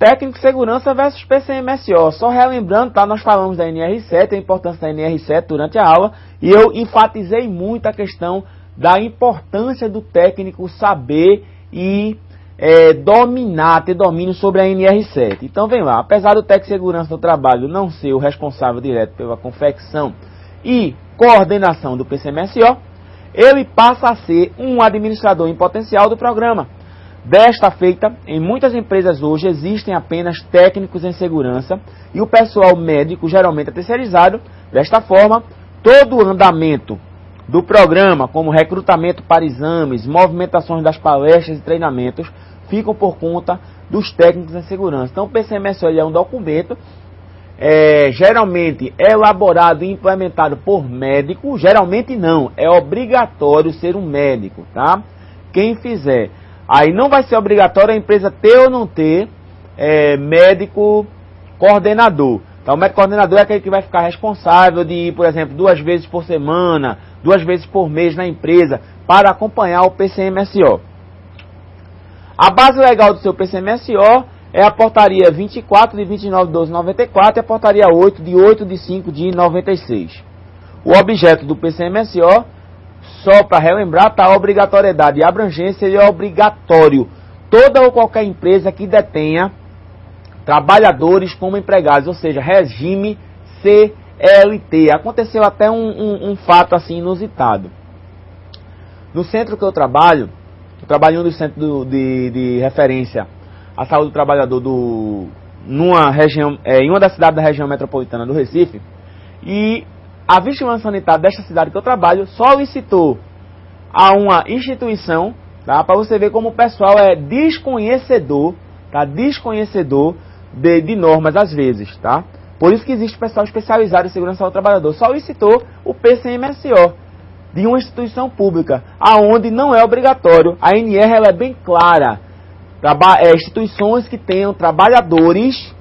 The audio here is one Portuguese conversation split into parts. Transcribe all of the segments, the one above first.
técnico de segurança versus PCMSO. Só relembrando, tá? Nós falamos da NR7, a importância da NR7 durante a aula, e eu enfatizei muito a questão da importância do técnico saber e dominar, ter domínio sobre a NR7. Então vem lá, apesar do técnico de segurança do trabalho não ser o responsável direto pela confecção e coordenação do PCMSO, ele passa a ser um administrador em potencial do programa. Desta feita, em muitas empresas hoje existem apenas técnicos em segurança e o pessoal médico geralmente é terceirizado. Desta forma, todo o andamento do programa, como recrutamento para exames, movimentações das palestras e treinamentos, ficam por conta dos técnicos em segurança. Então o PCMSO é um documento geralmente elaborado e implementado por médico. Geralmente não, é obrigatório ser um médico, tá? Quem fizer. Aí não vai ser obrigatório a empresa ter ou não ter médico coordenador. Então o médico coordenador é aquele que vai ficar responsável de ir, por exemplo, 2 vezes por semana, 2 vezes por mês na empresa, para acompanhar o PCMSO. A base legal do seu PCMSO é a portaria 24 de 29/12/94 e a portaria 8 de 5 de 96. O objeto do PCMSO, só para relembrar, tá? A obrigatoriedade e abrangência, ele é obrigatório. Toda ou qualquer empresa que detenha trabalhadores como empregados, ou seja, regime CLT. Aconteceu até um fato assim inusitado. No centro que eu trabalho em um dos centros de referência à saúde do trabalhador numa região, em uma das cidades da região metropolitana do Recife, e a vigilância sanitária desta cidade que eu trabalho solicitou a uma instituição, tá, para você ver como o pessoal é desconhecedor, tá, desconhecedor de normas às vezes, tá? Por isso que existe pessoal especializado em segurança do trabalhador. Solicitou o PCMSO de uma instituição pública, aonde não é obrigatório. A NR ela é bem clara. Instituições que tenham trabalhadores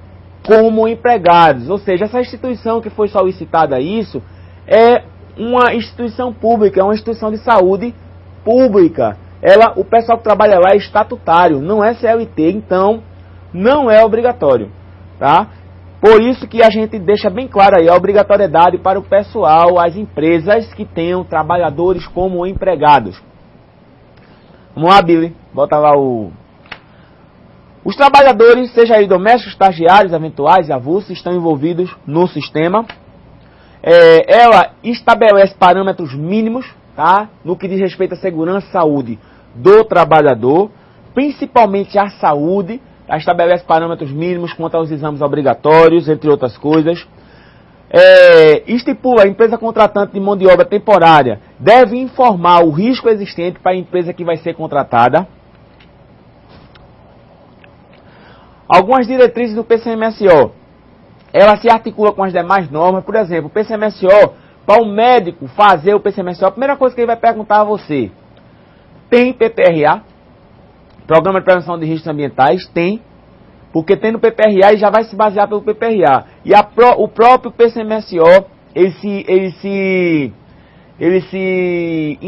como empregados. Ou seja, essa instituição que foi solicitada isso é uma instituição pública, é uma instituição de saúde pública. O pessoal que trabalha lá é estatutário, não é CLT, então não é obrigatório, tá? Por isso que a gente deixa bem claro aí a obrigatoriedade para o pessoal, as empresas que tenham trabalhadores como empregados. Vamos lá, Billy, bota lá Os trabalhadores, seja aí domésticos, estagiários, eventuais e avulsos, estão envolvidos no sistema. Ela estabelece parâmetros mínimos, tá? No que diz respeito à segurança e saúde do trabalhador, principalmente a saúde. Ela estabelece parâmetros mínimos quanto aos exames obrigatórios, entre outras coisas. Estipula a empresa contratante de mão de obra temporária deve informar o risco existente para a empresa que vai ser contratada. Algumas diretrizes do PCMSO, ela se articula com as demais normas. Por exemplo, o PCMSO, para o médico fazer o PCMSO, a primeira coisa que ele vai perguntar a você: tem PPRA? Programa de Prevenção de Riscos Ambientais? Tem. Porque tendo PPRA, ele já vai se basear pelo PPRA. E o próprio PCMSO, ele se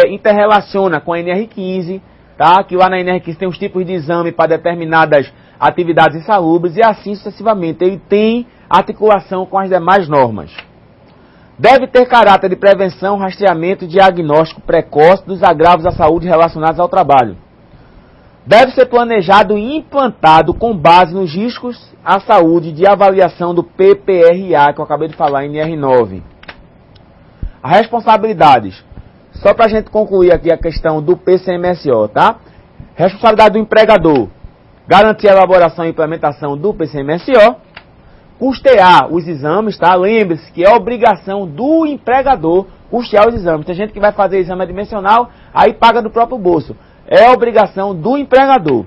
interrelaciona com a NR15, tá? Que lá na NR15 tem os tipos de exame para determinadas atividades insalubres e assim sucessivamente. Ele tem articulação com as demais normas. Deve ter caráter de prevenção, rastreamento e diagnóstico precoce dos agravos à saúde relacionados ao trabalho. Deve ser planejado e implantado com base nos riscos à saúde de avaliação do PPRA, que eu acabei de falar, NR9. As responsabilidades. Só para a gente concluir aqui a questão do PCMSO, tá? Responsabilidade do empregador. Garantir a elaboração e implementação do PCMSO. Custear os exames, tá? Lembre-se que é obrigação do empregador custear os exames. Tem gente que vai fazer exame dimensional, aí paga do próprio bolso. É obrigação do empregador.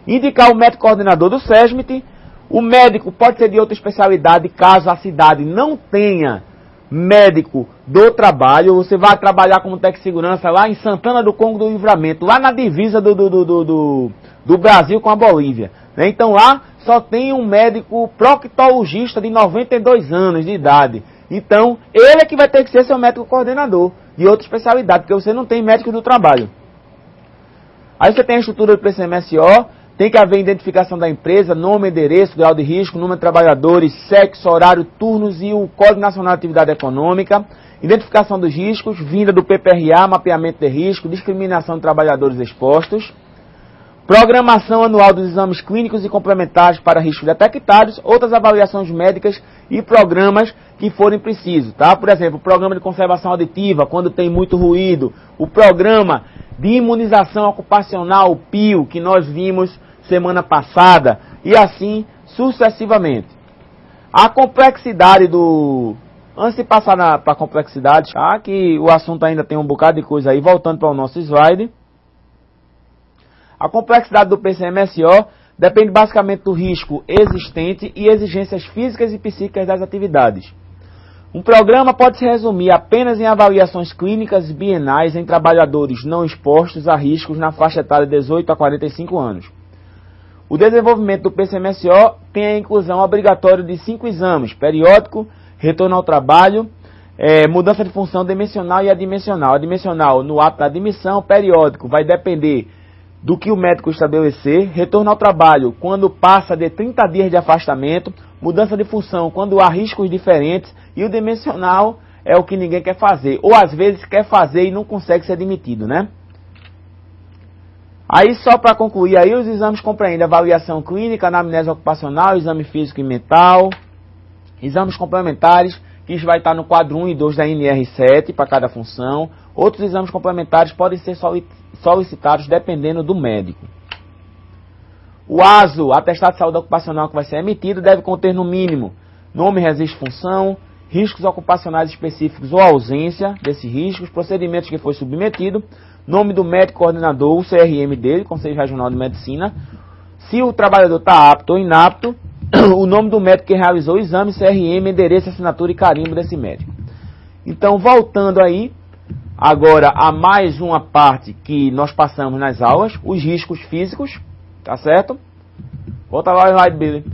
Indicar o médico coordenador do SESMIT. O médico pode ser de outra especialidade, caso a cidade não tenha médico do trabalho. Você vai trabalhar como técnico de segurança lá em Santana do Congo do Livramento, lá na divisa do Brasil com a Bolívia. Então lá só tem um médico proctologista de 92 anos de idade. Então ele é que vai ter que ser seu médico coordenador de outra especialidade, porque você não tem médico do trabalho. Aí você tem a estrutura do PCMSO, Tem que haver identificação da empresa, nome, endereço, grau de risco, número de trabalhadores, sexo, horário, turnos e o Código Nacional de Atividade Econômica. Identificação dos riscos, vinda do PPRA, mapeamento de risco, discriminação de trabalhadores expostos. Programação anual dos exames clínicos e complementares para riscos detectados, outras avaliações médicas e programas que forem precisos, tá? Por exemplo, o programa de conservação auditiva, quando tem muito ruído, o programa de imunização ocupacional, o PIO, que nós vimos semana passada, e assim sucessivamente. A complexidade do... Antes de passar para a complexidade, tá? Que o assunto ainda tem um bocado de coisa aí, voltando para o nosso slide. A complexidade do PCMSO depende basicamente do risco existente e exigências físicas e psíquicas das atividades. Um programa pode se resumir apenas em avaliações clínicas bienais em trabalhadores não expostos a riscos na faixa etária de 18 a 45 anos. O desenvolvimento do PCMSO tem a inclusão obrigatória de 5 exames: periódico, retorno ao trabalho, mudança de função dimensional e adimensional. Adimensional no ato da admissão, periódico vai depender do que o médico estabelecer, retorno ao trabalho quando passa de 30 dias de afastamento, mudança de função quando há riscos diferentes, e o dimensional é o que ninguém quer fazer, ou às vezes quer fazer e não consegue ser admitido, né? Aí só para concluir, aí os exames compreendem avaliação clínica, anamnese ocupacional, exame físico e mental, exames complementares, que vai estar no quadro 1 e 2 da NR7 para cada função. Outros exames complementares podem ser solicitados dependendo do médico. O ASO, atestado de saúde ocupacional que vai ser emitido, deve conter no mínimo nome, registro, função, riscos ocupacionais específicos ou ausência desses riscos, procedimentos que foi submetido, nome do médico coordenador, o CRM dele, Conselho Regional de Medicina, se o trabalhador está apto ou inapto, o nome do médico que realizou o exame, CRM, endereço, assinatura e carimbo desse médico. Então, voltando aí, agora a mais uma parte que nós passamos nas aulas, os riscos físicos, tá certo? Volta lá, slide, Billy.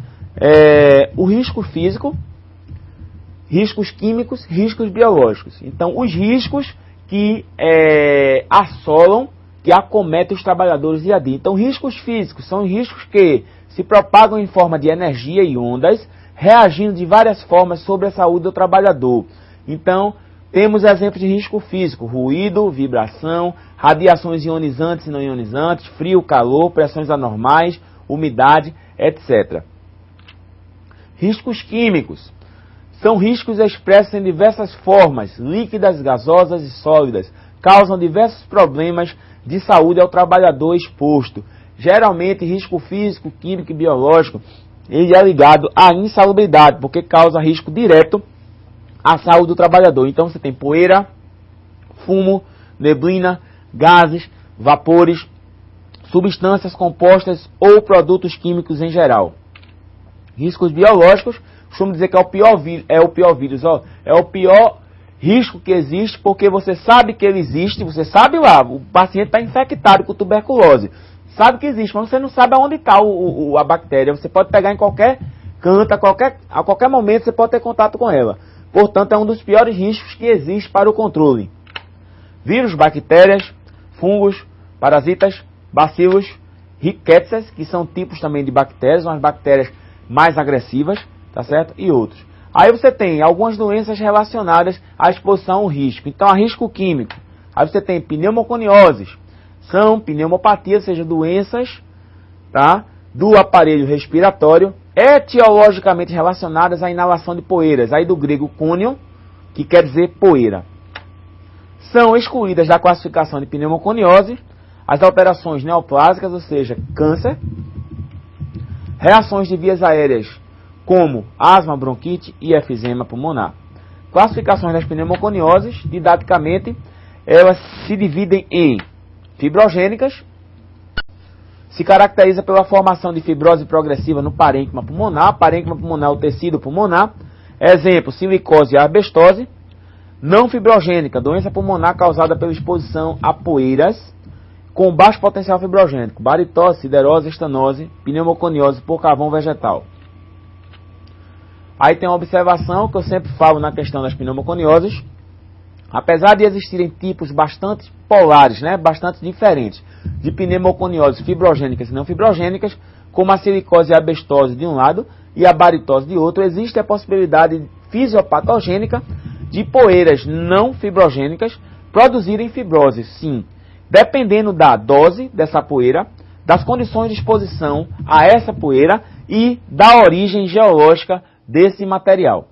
O risco físico, riscos químicos, riscos biológicos. Então, os riscos que assolam, que acometem os trabalhadores dia a dia. Então, riscos físicos são riscos que se propagam em forma de energia e ondas, reagindo de várias formas sobre a saúde do trabalhador. Então, temos exemplos de risco físico: ruído, vibração, radiações ionizantes e não ionizantes, frio, calor, pressões anormais, umidade, etc. Riscos químicos são riscos expressos em diversas formas, líquidas, gasosas e sólidas, causam diversos problemas de saúde ao trabalhador exposto. Geralmente, risco físico, químico e biológico, ele é ligado à insalubridade, porque causa risco direto à saúde do trabalhador. Então, você tem poeira, fumo, neblina, gases, vapores, substâncias compostas ou produtos químicos em geral. Riscos biológicos, costumo dizer que é o pior vírus, é o pior risco que existe, porque você sabe que ele existe, você sabe lá, o paciente está infectado com tuberculose, sabe que existe, mas você não sabe aonde está a bactéria. Você pode pegar em qualquer canto, a qualquer momento você pode ter contato com ela. Portanto, é um dos piores riscos que existe para o controle. Vírus, bactérias, fungos, parasitas, bacilos, rickettsias, que são tipos também de bactérias, umas bactérias mais agressivas, tá certo? E outros. Aí você tem algumas doenças relacionadas à exposição ao risco. Então, a risco químico. Aí você tem pneumoconioses, são pneumopatias, ou seja, doenças, tá, do aparelho respiratório, etiologicamente relacionadas à inalação de poeiras. Aí do grego conion, que quer dizer poeira. São excluídas da classificação de pneumoconiose as alterações neoplásicas, ou seja, câncer, reações de vias aéreas como asma, bronquite e efizema pulmonar. Classificações das pneumoconioses, didaticamente, elas se dividem em fibrogênicas, se caracteriza pela formação de fibrose progressiva no parênquima pulmonar. Parênquima pulmonar é o tecido pulmonar. Exemplo, silicose e asbestose. Não fibrogênica, doença pulmonar causada pela exposição a poeiras com baixo potencial fibrogênico. Baritose, siderose, estanose, pneumoconiose por carvão vegetal. Aí tem uma observação que eu sempre falo na questão das pneumoconioses. Apesar de existirem tipos bastante polares, né, bastante diferentes, de pneumoconioses fibrogênicas e não fibrogênicas, como a silicose e a asbestose de um lado e a baritose de outro, existe a possibilidade fisiopatogênica de poeiras não fibrogênicas produzirem fibrose, sim, dependendo da dose dessa poeira, das condições de exposição a essa poeira e da origem geológica desse material.